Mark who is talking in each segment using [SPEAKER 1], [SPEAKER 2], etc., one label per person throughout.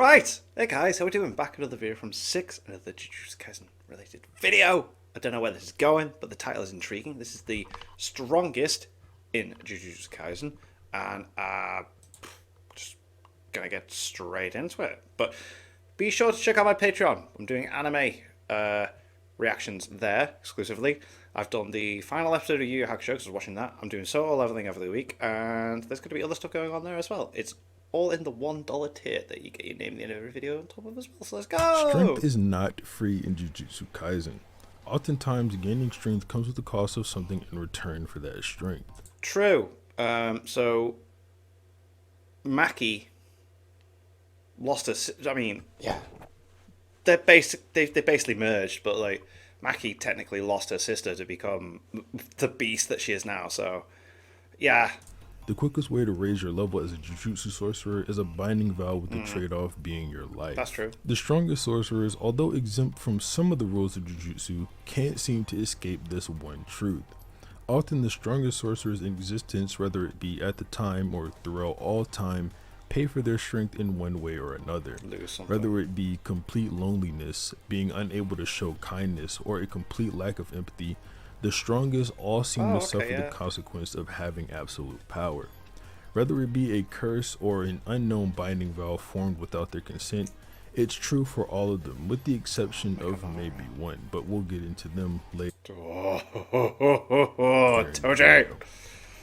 [SPEAKER 1] Right, hey guys, how we doing? Back another video from 6, another Jujutsu Kaisen related video. I don't know where this is going, but the title is intriguing. This is the strongest in Jujutsu Kaisen, and just gonna get straight into it. But be sure to check out my Patreon. I'm doing anime reactions there exclusively. I've done the final episode of Yu Yu Hakusho because I was watching that. I'm doing solo leveling every week, and there's going to be other stuff going on there as well. It's all in the $1 tier that you get your name at the end of every video on top of as well. So let's go!
[SPEAKER 2] Strength is not free in Jujutsu Kaisen. Oftentimes, gaining strength comes with the cost of something in return for that strength.
[SPEAKER 1] True. So Maki lost her. I mean, yeah, they basically merged, but like Maki technically lost her sister to become the beast that she is now. So yeah.
[SPEAKER 2] The quickest way to raise your level as a Jujutsu sorcerer is a binding vow with the trade-off being your life.
[SPEAKER 1] That's true.
[SPEAKER 2] The strongest sorcerers, although exempt from some of the rules of Jujutsu, can't seem to escape this one truth. Often the strongest sorcerers in existence, whether it be at the time or throughout all time, pay for their strength in one way or another. Whether it be complete loneliness, being unable to show kindness, or a complete lack of empathy, the strongest all seem to suffer the consequence of having absolute power. Whether it be a curse or an unknown binding vow formed without their consent, it's true for all of them, with the exception of maybe one, but we'll get into them later.
[SPEAKER 1] Toji!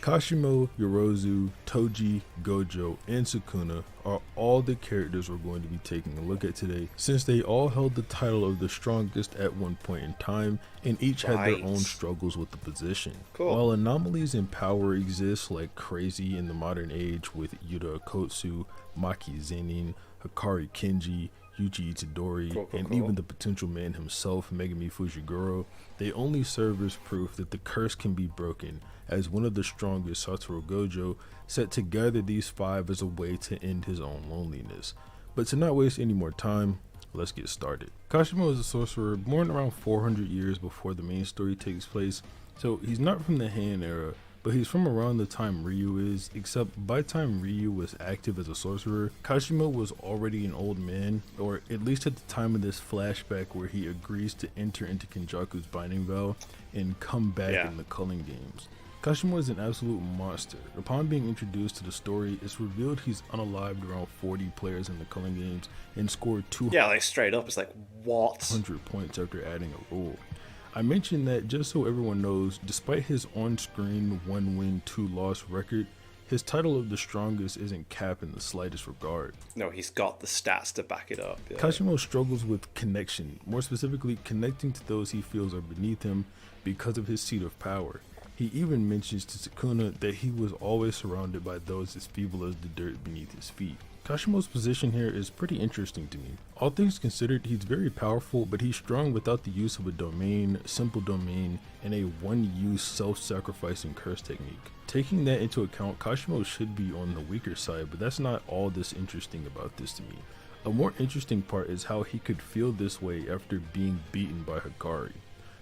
[SPEAKER 2] Kashimo, Yorozu, Toji, Gojo, and Sukuna are all the characters we're going to be taking a look at today, since they all held the title of the strongest at one point in time, and each had their own struggles with the position.
[SPEAKER 1] Cool.
[SPEAKER 2] While anomalies in power exist like crazy in the modern age with Yuta Kotsu, Maki Zenin, Hikari Kenji, Yuji Itadori, and even the potential man himself, Megumi Fujiguro, they only serve as proof that the curse can be broken, as one of the strongest, Satoru Gojo, set to gather these five as a way to end his own loneliness. But to not waste any more time, let's get started. Kashimo is a sorcerer born around 400 years before the main story takes place, so he's not from the Heian era, but he's from around the time Ryu is, except by the time Ryu was active as a sorcerer, Kashimo was already an old man, or at least at the time of this flashback where he agrees to enter into Kenjaku's binding vow and come back in the Culling Games. Kashimo is an absolute monster. Upon being introduced to the story, it's revealed he's unalived around 40 players in the Culling Games and scored 200
[SPEAKER 1] like straight up, it's like, what?
[SPEAKER 2] points after adding a rule. I mentioned that just so everyone knows, despite his on-screen 1-win, 2-loss record, his title of the strongest isn't capped in the slightest regard.
[SPEAKER 1] No, he's got the stats to back it up. Yeah.
[SPEAKER 2] Kashimo struggles with connection, more specifically connecting to those he feels are beneath him because of his seat of power. He even mentions to Sukuna that he was always surrounded by those as feeble as the dirt beneath his feet. Kashimo's position here is pretty interesting to me. All things considered, he's very powerful, but he's strong without the use of a domain, simple domain, and a one-use self-sacrificing curse technique. Taking that into account, Kashimo should be on the weaker side, but that's not all that's interesting about this to me. A more interesting part is how he could feel this way after being beaten by Hikari.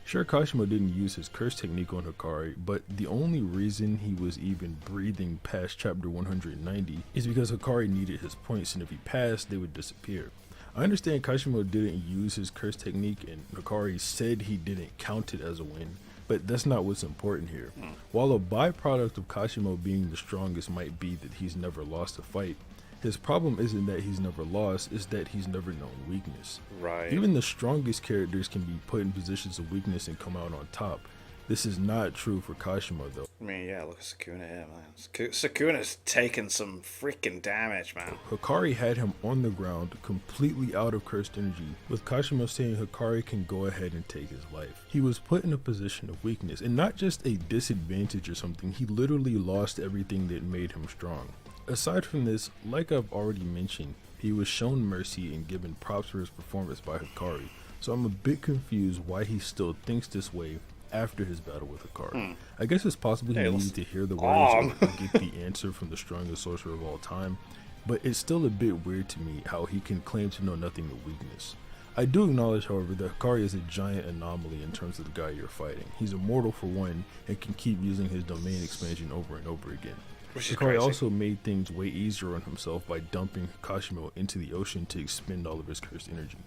[SPEAKER 2] Sure, Kashimo didn't use his curse technique on Hikari, but the only reason he was even breathing past chapter 190 is because Hikari needed his points, and if he passed, they would disappear. I understand Kashimo didn't use his curse technique, and Hikari said he didn't count it as a win, but that's not what's important here. While a byproduct of Kashimo being the strongest might be that he's never lost a fight, his problem isn't that he's never lost, it's that he's never known weakness.
[SPEAKER 1] Right.
[SPEAKER 2] Even the strongest characters can be put in positions of weakness and come out on top. This is not true for Kashimo though.
[SPEAKER 1] I mean, yeah, look at Sukuna here, man. Sukuna's taking some freaking damage, man.
[SPEAKER 2] Hikari had him on the ground, completely out of cursed energy, with Kashimo saying Hikari can go ahead and take his life. He was put in a position of weakness, and not just a disadvantage or something, he literally lost everything that made him strong. Aside from this, like I've already mentioned, he was shown mercy and given props for his performance by Hikari, so I'm a bit confused why he still thinks this way after his battle with Hikari. I guess it's possible he needed to hear the words or get the answer from the strongest sorcerer of all time, but it's still a bit weird to me how he can claim to know nothing of weakness. I do acknowledge, however, that Hikari is a giant anomaly in terms of the guy you're fighting. He's immortal for one, and can keep using his domain expansion over and over again.
[SPEAKER 1] Which is
[SPEAKER 2] Hikari
[SPEAKER 1] crazy.
[SPEAKER 2] also made things way easier on himself by dumping Kashimo into the ocean to expend all of his cursed energy.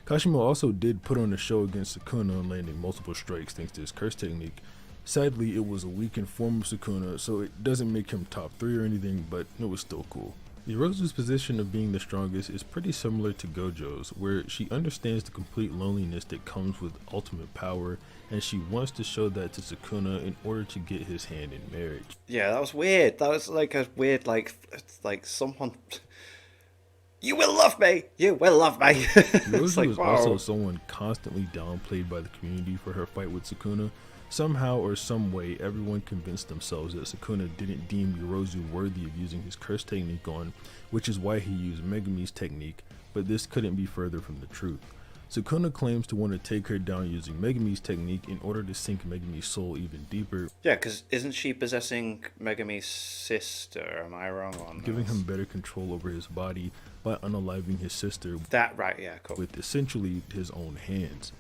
[SPEAKER 2] Kashimo also did put on a show against Sukuna, landing multiple strikes thanks to his curse technique. Sadly, it was a weakened form of Sukuna, so it doesn't make him top 3 or anything, but it was still cool. Yorozu's position of being the strongest is pretty similar to Gojo's, where she understands the complete loneliness that comes with ultimate power, and she wants to show that to Sukuna in order to get his hand in marriage.
[SPEAKER 1] Yeah, that was weird. That was like a weird, like, it's like someone. You will love me. You will love me. It's
[SPEAKER 2] Yorozu
[SPEAKER 1] like,
[SPEAKER 2] is also
[SPEAKER 1] wow.
[SPEAKER 2] someone constantly downplayed by the community for her fight with Sukuna. Somehow or some way, everyone convinced themselves that Sukuna didn't deem Yorozu worthy of using his curse technique on, which is why he used Megami's technique, but this couldn't be further from the truth. Sukuna claims to want to take her down using Megami's technique in order to sink Megami's soul even deeper,
[SPEAKER 1] Yeah, because isn't she possessing Megami's sister? Am I wrong on
[SPEAKER 2] giving
[SPEAKER 1] this?
[SPEAKER 2] him better control over his body by unaliving his sister
[SPEAKER 1] That, right, yeah, cool.
[SPEAKER 2] with essentially his own hands.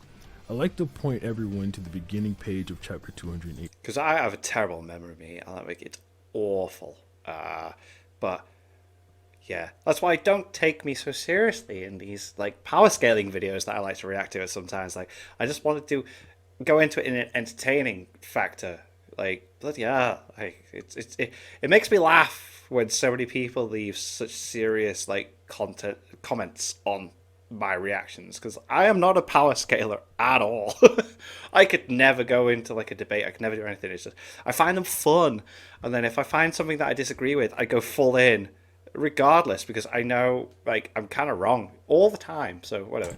[SPEAKER 2] I like to point everyone to the beginning page of chapter 208.
[SPEAKER 1] Because I have a terrible memory, mate. Like, it's awful. But yeah, that's why don't take me so seriously in these like power scaling videos that I like to react to. It sometimes, like, I just wanted to go into it in an entertaining factor. Like, bloody hell, like it makes me laugh when so many people leave such serious like content comments on my reactions, because I am not a power scaler at all. I could never go into like a debate. I could never do anything. It's just I find them fun, and then if I find something that I disagree with, I go full in, regardless, because I know like I'm kind of wrong all the time. So whatever.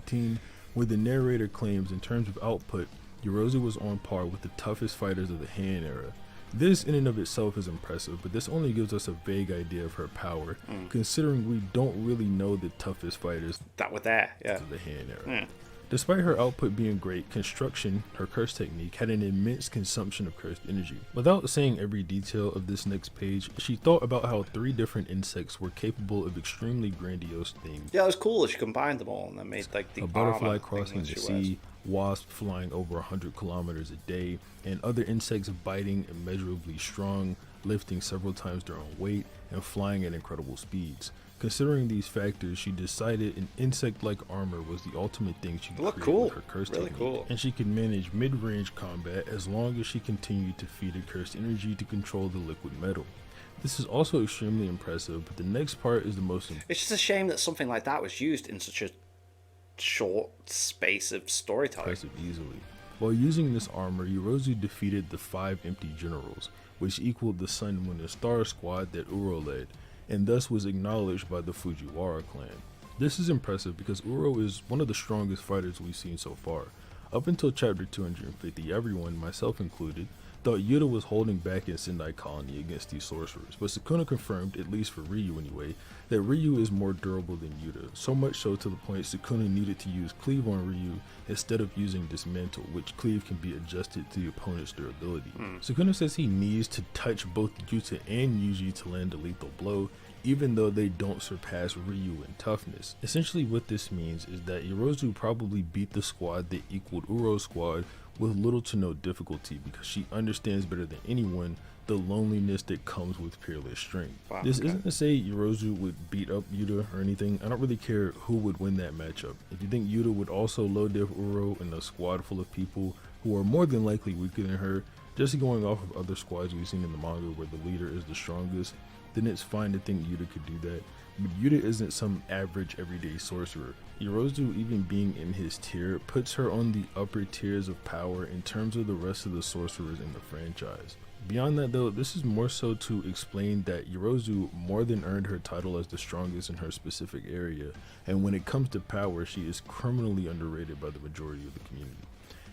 [SPEAKER 2] Where the narrator claims in terms of output, Yorozu was on par with the toughest fighters of the Heian era. This in and of itself is impressive, but this only gives us a vague idea of her power, considering we don't really know the toughest fighters
[SPEAKER 1] That were there, yeah.
[SPEAKER 2] of the Heian era. Despite her output being great, construction, her curse technique, had an immense consumption of cursed energy. Without saying every detail of this next page, she thought about how 3 different insects were capable of extremely grandiose things.
[SPEAKER 1] Yeah, it was cool that she combined them all and then made like the
[SPEAKER 2] A butterfly
[SPEAKER 1] armor
[SPEAKER 2] crossing
[SPEAKER 1] thing
[SPEAKER 2] the
[SPEAKER 1] that she wears.
[SPEAKER 2] sea, wasps flying over 100 kilometers a day, and other insects biting immeasurably strong, lifting several times their own weight, and flying at incredible speeds. Considering these factors, she decided an insect-like armor was the ultimate thing she could
[SPEAKER 1] Look
[SPEAKER 2] create
[SPEAKER 1] cool.
[SPEAKER 2] with her curse
[SPEAKER 1] Really
[SPEAKER 2] technique,
[SPEAKER 1] cool.
[SPEAKER 2] and she could manage mid-range combat as long as she continued to feed it cursed energy to control the liquid metal. This is also extremely impressive, but the next part is the most
[SPEAKER 1] It's just a shame that something like that was used in such a short space of storytelling.
[SPEAKER 2] impressive easily. While using this armor, Yorozu defeated the 5 empty generals, which equaled the Sun, Moon, and Star squad that Uro led, and thus was acknowledged by the Fujiwara clan. This is impressive because Uro is one of the strongest fighters we've seen so far. Up until chapter 250, everyone, myself included, thought Yuta was holding back in Sendai Colony against these sorcerers, but Sukuna confirmed, at least for Ryu anyway, that Ryu is more durable than Yuta, so much so to the point Sukuna needed to use Cleave on Ryu instead of using Dismantle, which Cleave can be adjusted to the opponent's durability. Sukuna says he needs to touch both Yuta and Yuji to land a lethal blow, even though they don't surpass Ryu in toughness. Essentially what this means is that Yorozu probably beat the squad that equaled Uro's squad with little to no difficulty because she understands better than anyone the loneliness that comes with peerless strength.
[SPEAKER 1] Wow,
[SPEAKER 2] This
[SPEAKER 1] okay.
[SPEAKER 2] isn't to say Yorozu would beat up Yuta or anything. I don't really care who would win that matchup. If you think Yuta would also low diff Uro in a squad full of people who are more than likely weaker than her, just going off of other squads we've seen in the manga where the leader is the strongest, then it's fine to think Yuta could do that. But Yuta isn't some average everyday sorcerer. Yorozu, even being in his tier, puts her on the upper tiers of power in terms of the rest of the sorcerers in the franchise. Beyond that though, this is more so to explain that Yorozu more than earned her title as the strongest in her specific area, and when it comes to power, she is criminally underrated by the majority of the community.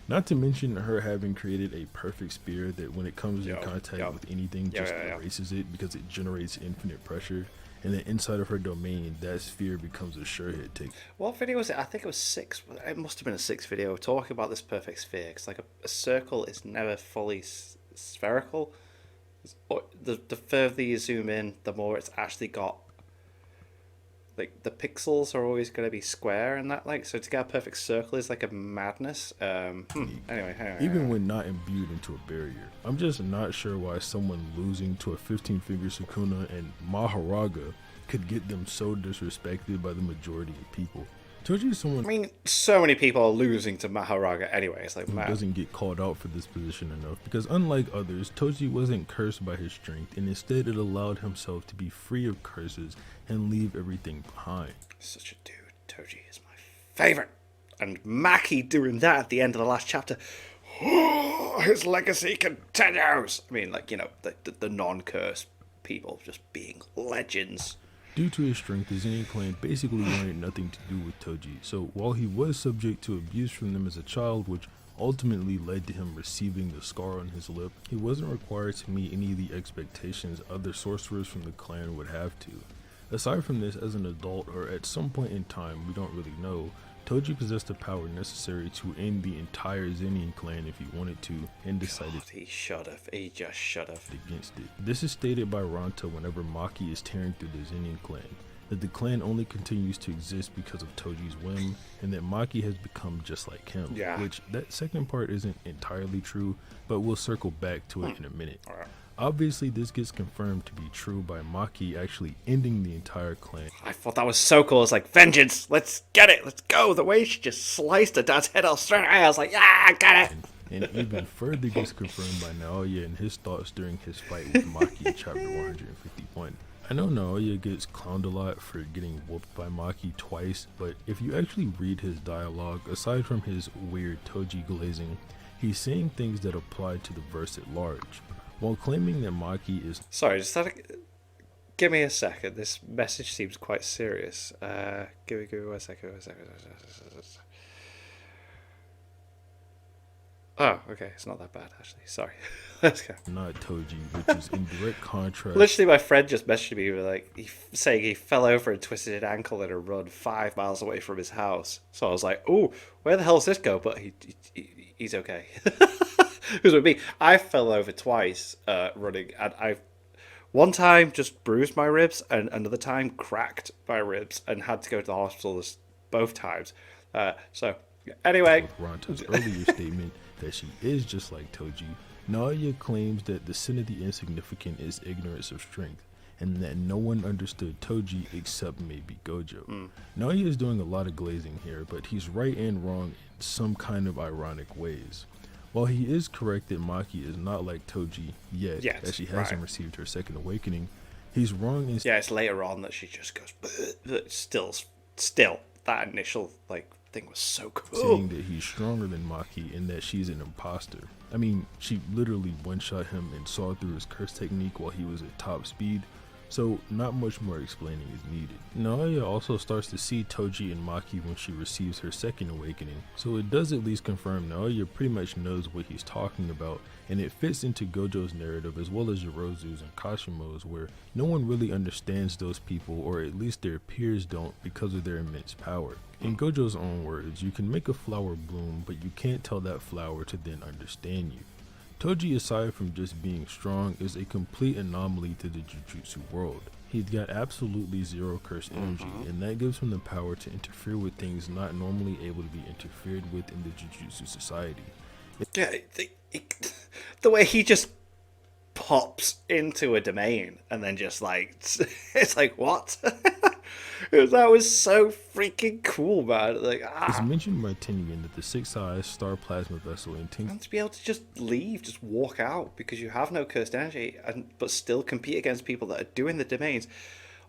[SPEAKER 2] Not to mention her having created a perfect spear that when it comes in contact with anything just erases it because it generates infinite pressure, and then inside of her domain, that sphere becomes a sure hit take.
[SPEAKER 1] What video was it? I think it was 6. It must have been a 6 video talking about this perfect sphere. Because like a circle is never fully spherical. The further you zoom in, the more it's actually got like the pixels are always going to be square and that, like, so to get a perfect circle is like a madness. Anyway.
[SPEAKER 2] Even when not imbued into a barrier. I'm just not sure why someone losing to a 15-finger Sukuna and Maharaga could get them so disrespected by the majority of people. Toji is someone.
[SPEAKER 1] I mean, so many people are losing to Maharaga anyway. It's like, man,
[SPEAKER 2] doesn't get called out for this position enough because unlike others, Toji wasn't cursed by his strength, and instead it allowed himself to be free of curses and leave everything behind.
[SPEAKER 1] Such a dude. Toji is my favorite. And Maki doing that at the end of the last chapter. His legacy continues. I mean, like, you know, the non-cursed people just being legends.
[SPEAKER 2] Due to his strength, the Zenin clan basically wanted nothing to do with Toji, so while he was subject to abuse from them as a child, which ultimately led to him receiving the scar on his lip, he wasn't required to meet any of the expectations other sorcerers from the clan would have to. Aside from this, as an adult or at some point in time, we don't really know, Toji possessed the power necessary to end the entire Zenin clan if he wanted to, and decided
[SPEAKER 1] he should have. He just should have.
[SPEAKER 2] Against it. This is stated by Ranta whenever Maki is tearing through the Zenin clan, that the clan only continues to exist because of Toji's whim, and that Maki has become just like him.
[SPEAKER 1] Yeah.
[SPEAKER 2] Which, that second part isn't entirely true, but we'll circle back to it in a minute.
[SPEAKER 1] Alright.
[SPEAKER 2] Obviously, this gets confirmed to be true by Maki actually ending the entire clan.
[SPEAKER 1] I thought that was so cool. It's like, vengeance, let's get it, let's go. The way she just sliced her dad's head off straight away, I was like, yeah, I got it.
[SPEAKER 2] And even further gets confirmed by Naoya and his thoughts during his fight with Maki in chapter 151. I know Naoya gets clowned a lot for getting whooped by Maki twice, but if you actually read his dialogue, aside from his weird Toji glazing, he's saying things that apply to the verse at large. While claiming that Maki is...
[SPEAKER 1] Sorry, give me a second. This message seems quite serious. Give me 1 second. Oh, okay. It's not that bad, actually. Sorry. Let's go.
[SPEAKER 2] Not Toji, which is in direct contrast...
[SPEAKER 1] Literally, my friend just messaged me, like, saying he fell over and twisted an ankle in a run 5 miles away from his house. So I was like, oh, where the hell does this go? But he's okay. Because with me, I fell over twice running, and I one time just bruised my ribs, and another time cracked my ribs, and had to go to the hospital both times. So anyway,
[SPEAKER 2] with Ranta's earlier statement that she is just like Toji, Naoya claims that the sin of the insignificant is ignorance of strength, and that no one understood Toji except maybe Gojo. Naoya is doing a lot of glazing here, but he's right and wrong in some kind of ironic ways. While he is correct that Maki is not like Toji yet, as she hasn't received her second awakening, he's wrong in...
[SPEAKER 1] Yeah, it's later on that she just goes... Still, that initial, like, thing was so cool.
[SPEAKER 2] Saying that he's stronger than Maki and that she's an imposter. I mean, she literally one-shot him and saw through his curse technique while he was at top speed, so not much more explaining is needed. Naoya also starts to see Toji and Maki when she receives her second awakening, so it does at least confirm Naoya pretty much knows what he's talking about, and it fits into Gojo's narrative as well as Yorozu's and Kashimo's, where no one really understands those people, or at least their peers don't, because of their immense power. In Gojo's own words, you can make a flower bloom, but you can't tell that flower to then understand you. Toji, aside from just being strong, is a complete anomaly to the Jujutsu world. He's got absolutely zero cursed energy, and that gives him the power to interfere with things not normally able to be interfered with in the Jujutsu society.
[SPEAKER 1] Yeah, the way he just pops into a domain and then just like, it's like, what? That was so freaking cool, man. Like,
[SPEAKER 2] It's mentioned by Tengen that the 6-eyes star plasma vessel intends
[SPEAKER 1] and to be able to just leave, just walk out, because you have no cursed energy, but still compete against people that are doing the domains.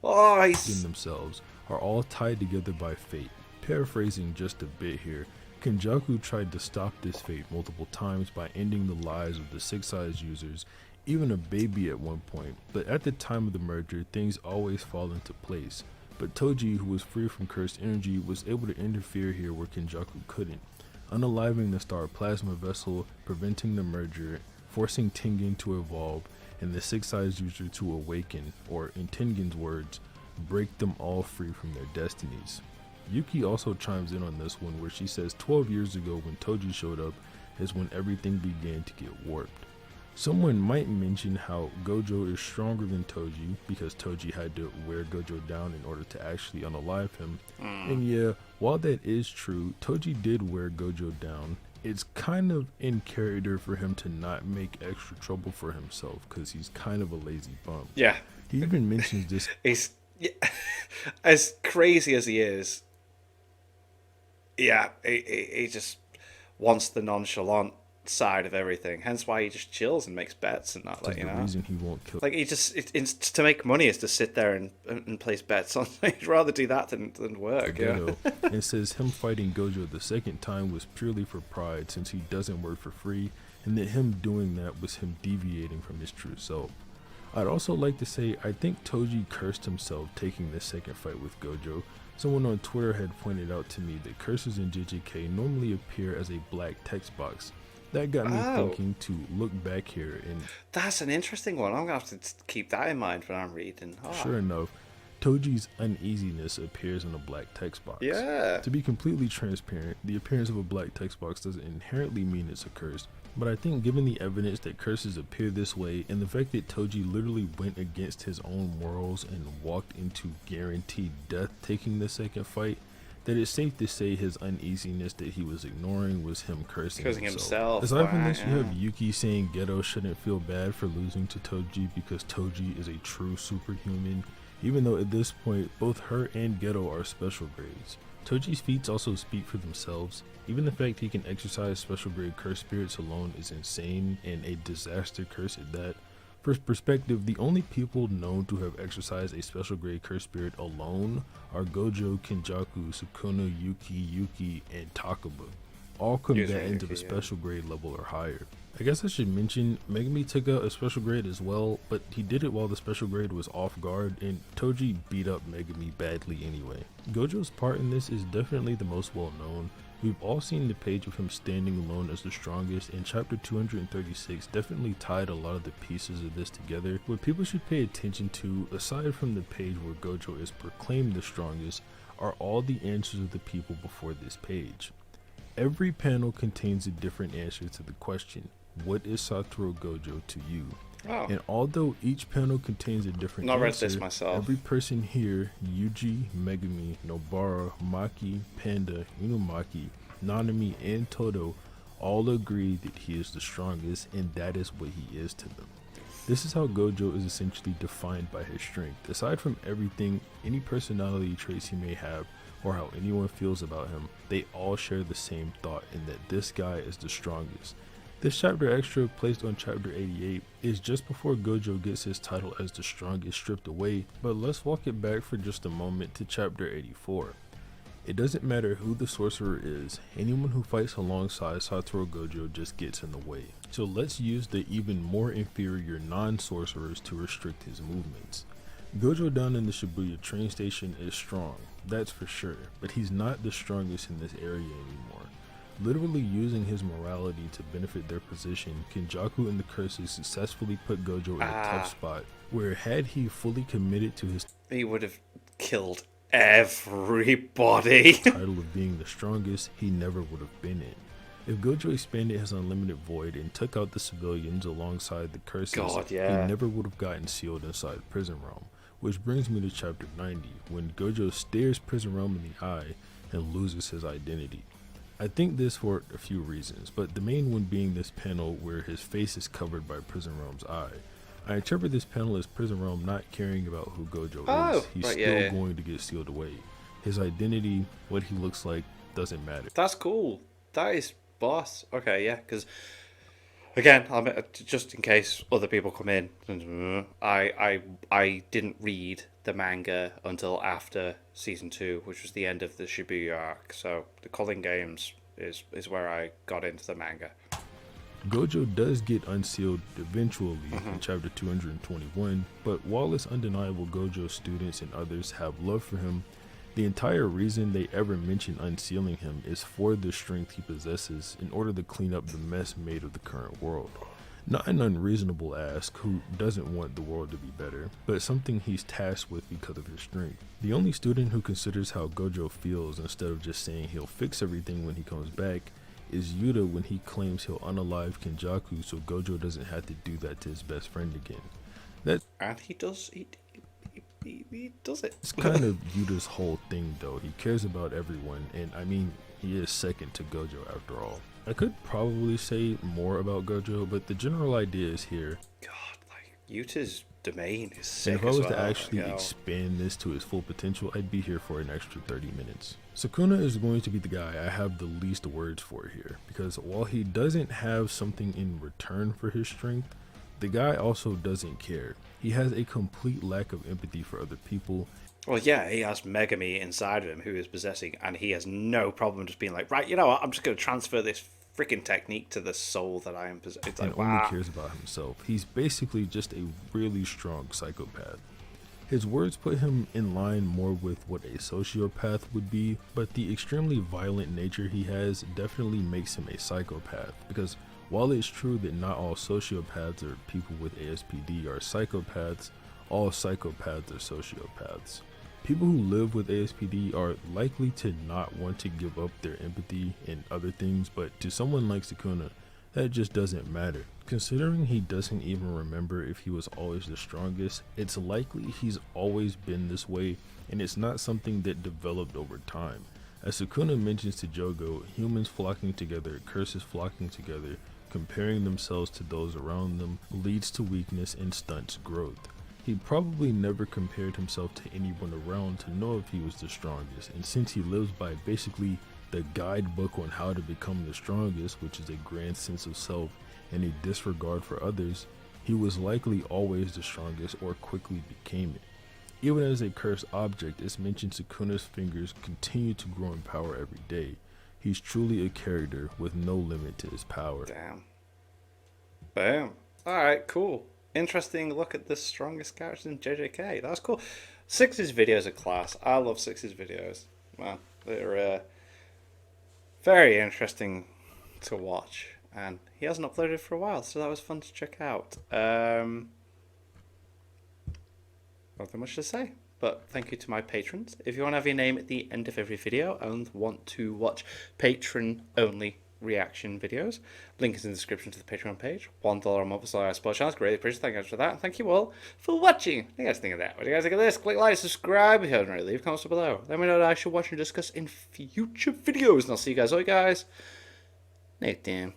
[SPEAKER 1] Oh,
[SPEAKER 2] in themselves are all tied together by fate. Paraphrasing just a bit here, Kenjaku tried to stop this fate multiple times by ending the lives of the 6-eyes users, even a baby at one point, but at the time of the merger, things always fall into place. But Toji, who was free from cursed energy, was able to interfere here where Kenjaku couldn't, unaliving the star plasma vessel, preventing the merger, forcing Tengen to evolve, and the 6-eyes user to awaken, or in Tengen's words, break them all free from their destinies. Yuki also chimes in on this one, where she says 12 years ago when Toji showed up is when everything began to get warped. Someone might mention how Gojo is stronger than Toji because Toji had to wear Gojo down in order to actually unalive him. And yeah, while that is true, Toji did wear Gojo down. It's kind of in character for him to not make extra trouble for himself because he's kind of a lazy bum.
[SPEAKER 1] Yeah.
[SPEAKER 2] He even mentions this.
[SPEAKER 1] He's as crazy as he is. Yeah, he just wants the nonchalant side of everything. Hence why he just chills and makes bets and that. Like,
[SPEAKER 2] the reason he won't kill.
[SPEAKER 1] Like, he just it's to make money is to sit there and place bets on. He'd rather do that than work. Yeah.
[SPEAKER 2] And says him fighting Gojo the second time was purely for pride, since he doesn't work for free, and that him doing that was him deviating from his true self. I'd also like to say I think Toji cursed himself taking the second fight with Gojo. Someone on Twitter had pointed out to me that curses in JJK normally appear as a black text box. That got me thinking to look back here, and
[SPEAKER 1] that's an interesting one. I'm gonna have to keep that in mind when I'm reading.
[SPEAKER 2] Sure enough, Toji's uneasiness appears in a black text box.
[SPEAKER 1] Yeah.
[SPEAKER 2] To be completely transparent, the appearance of a black text box doesn't inherently mean it's a curse, but I think given the evidence that curses appear this way and the fact that Toji literally went against his own morals and walked into guaranteed death taking the second fight, that it's safe to say his uneasiness that he was ignoring was him cursing himself. Aside from this, you have Yuki saying Geto shouldn't feel bad for losing to Toji because Toji is a true superhuman, even though at this point both her and Geto are special grades. Toji's feats also speak for themselves. Even the fact he can exercise special grade curse spirits alone is insane, and a disaster curse at that. For perspective, the only people known to have exercised a special grade curse spirit alone are Gojo, Kenjaku, Sukuna, Yuki, and Takaba. All combatants of a special grade level or higher. I guess I should mention, Megumi took out a special grade as well, but he did it while the special grade was off guard, and Toji beat up Megumi badly anyway. Gojo's part in this is definitely the most well known. We've all seen the page of him standing alone as the strongest, and chapter 236 definitely tied a lot of the pieces of this together. What people should pay attention to, aside from the page where Gojo is proclaimed the strongest, are all the answers of the people before this page. Every panel contains a different answer to the question, what is Satoru Gojo to you?
[SPEAKER 1] Oh.
[SPEAKER 2] And although each panel contains a different answer,
[SPEAKER 1] read this myself.
[SPEAKER 2] Every person here, Yuji, Megumi, Nobara, Maki, Panda, Inumaki, Nanami, and Todo, all agree that he is the strongest, and that is what he is to them. This is how Gojo is essentially defined by his strength. Aside from everything, any personality traits he may have, or how anyone feels about him, they all share the same thought in that this guy is the strongest. This chapter extra placed on chapter 88 is just before Gojo gets his title as the strongest stripped away, but let's walk it back for just a moment to chapter 84. It doesn't matter who the sorcerer is, anyone who fights alongside Satoru Gojo just gets in the way. So let's use the even more inferior non-sorcerers to restrict his movements. Gojo down in the Shibuya train station is strong, that's for sure, but he's not the strongest in this area anymore. Literally using his morality to benefit their position, Kenjaku and the curses successfully put Gojo in a tough spot, where had he fully committed to his
[SPEAKER 1] he would have killed everybody.
[SPEAKER 2] title of being the strongest, he never would have been in. If Gojo expanded his unlimited void and took out the civilians alongside the curses, he never would have gotten sealed inside Prison Realm. Which brings me to chapter 90, when Gojo stares Prison Realm in the eye and loses his identity. I think this for a few reasons, but the main one being this panel where his face is covered by Prison Realm's eye. I interpret this panel as Prison Realm not caring about who Gojo is. He's still going to get sealed away. His identity, what he looks like, doesn't matter.
[SPEAKER 1] That's cool. That is boss. Okay, yeah, because again, just in case other people come in, I didn't read the manga until after season 2, which was the end of the Shibuya arc. So the Culling Games is where I got into the manga.
[SPEAKER 2] Gojo does get unsealed eventually in chapter 221, but while it's undeniable Gojo's students and others have love for him, the entire reason they ever mention unsealing him is for the strength he possesses in order to clean up the mess made of the current world. Not an unreasonable ask, who doesn't want the world to be better, but something he's tasked with because of his strength. The only student who considers how Gojo feels instead of just saying he'll fix everything when he comes back is Yuta when he claims he'll unalive Kenjaku so Gojo doesn't have to do that to his best friend again.
[SPEAKER 1] And he does. He does it.
[SPEAKER 2] It's kind of Yuta's whole thing, though. He cares about everyone, and I mean, he is second to Gojo after all. I could probably say more about Gojo, but the general idea is here.
[SPEAKER 1] God, like, Yuta's domain is sick.
[SPEAKER 2] And if I was
[SPEAKER 1] as well.
[SPEAKER 2] to actually expand this to its full potential, I'd be here for an extra 30 minutes. Sukuna is going to be the guy I have the least words for here, because while he doesn't have something in return for his strength, the guy also doesn't care. He has a complete lack of empathy for other people.
[SPEAKER 1] Well, yeah, he has Megami inside of him who is possessing, and he has no problem just being like, right, you know what, I'm just going to transfer this freaking technique to the soul that I am possessing. It's like,
[SPEAKER 2] and only cares about himself. He's basically just a really strong psychopath. His words put him in line more with what a sociopath would be, but the extremely violent nature he has definitely makes him a psychopath, because while it's true that not all sociopaths or people with ASPD are psychopaths, all psychopaths are sociopaths. People who live with ASPD are likely to not want to give up their empathy and other things, but to someone like Sukuna, that just doesn't matter. Considering he doesn't even remember if he was always the strongest, it's likely he's always been this way, and it's not something that developed over time. As Sukuna mentions to Jogo, humans flocking together, curses flocking together, comparing themselves to those around them leads to weakness and stunts growth. He probably never compared himself to anyone around to know if he was the strongest, and since he lives by basically the guidebook on how to become the strongest, which is a grand sense of self and a disregard for others, he was likely always the strongest or quickly became it. Even as a cursed object, it's mentioned Sukuna's fingers continue to grow in power every day. He's truly a character with no limit to his power.
[SPEAKER 1] Damn. Boom. Alright, cool. Interesting look at the strongest characters in JJK. That's cool. Six's videos are class. I love Six's videos. Man, they're very interesting to watch. And he hasn't uploaded for a while, so that was fun to check out. Nothing much to say, but thank you to my patrons. If you want to have your name at the end of every video and want to watch patron-only reaction videos, link is in the description to the Patreon page. $1 a month for support channels. Greatly appreciate it. Thank you guys for that. Thank you all for watching. What do you guys think of that? What do you guys think of this? Click like, subscribe if you haven't already. Leave comments below. Let me know what I should watch and discuss in future videos. And I'll see you guys all next time.